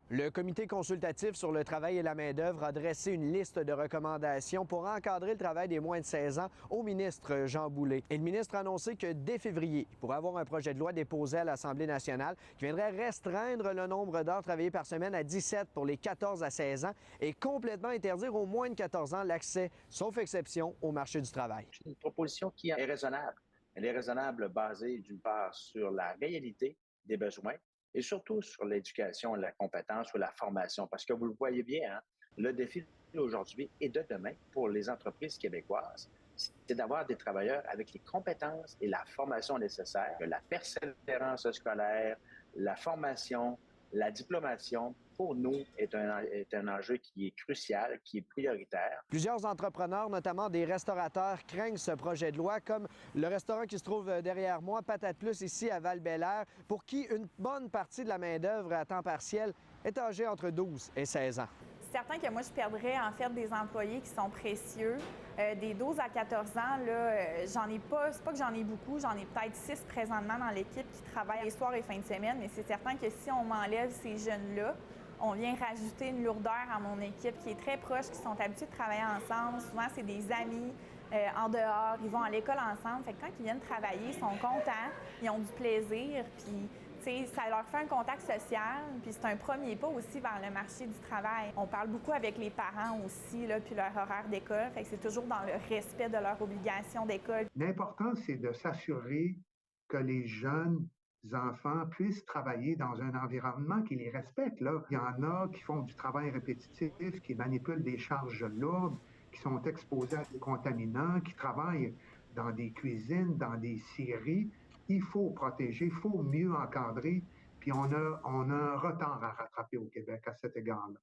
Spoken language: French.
Le comité consultatif sur le travail et la main-d'œuvre a dressé une liste de recommandations pour encadrer le travail des moins de 16 ans au ministre Jean Boulet. Et le ministre a annoncé que dès février, il pourrait avoir un projet de loi déposé à l'Assemblée nationale qui viendrait restreindre le nombre d'heures travaillées par semaine à 17 pour les 14 à 16 ans et complètement interdire aux moins de 14 ans l'accès, sauf exception, au marché du travail. C'est une proposition qui est raisonnable. Elle est raisonnable basée d'une part sur la réalité des besoins et surtout sur l'éducation, la compétence ou la formation. Parce que vous le voyez bien, hein, le défi d'aujourd'hui et de demain pour les entreprises québécoises, c'est d'avoir des travailleurs avec les compétences et la formation nécessaires, la persévérance scolaire, la formation, la diplomation, pour nous, est un enjeu qui est crucial, qui est prioritaire. Plusieurs entrepreneurs, notamment des restaurateurs, craignent ce projet de loi, comme le restaurant qui se trouve derrière moi, Patate Plus, ici à Val-Bélair, pour qui une bonne partie de la main-d'œuvre à temps partiel est âgée entre 12 et 16 ans. C'est certain que moi, je perdrais en fait des employés qui sont précieux. Des 12 à 14 ans, là, j'en ai pas, c'est pas que j'en ai beaucoup, j'en ai peut-être 6 présentement dans l'équipe qui travaillent les soirs et fins de semaine, mais c'est certain que si on m'enlève ces jeunes-là, on vient rajouter une lourdeur à mon équipe qui est très proche, qui sont habitués de travailler ensemble. Souvent, c'est des amis en dehors, ils vont à l'école ensemble. Fait que quand ils viennent travailler, ils sont contents, ils ont du plaisir, puis ça leur fait un contact social, puis c'est un premier pas aussi vers le marché du travail. On parle beaucoup avec les parents aussi, là, puis leur horaire d'école, fait que c'est toujours dans le respect de leurs obligations d'école. L'important, c'est de s'assurer que les jeunes enfants puissent travailler dans un environnement qui les respecte. Là. Il y en a qui font du travail répétitif, qui manipulent des charges lourdes, qui sont exposés à des contaminants, qui travaillent dans des cuisines, dans des scieries. Il faut protéger, il faut mieux encadrer, puis on a un retard à rattraper au Québec à cet égard-là.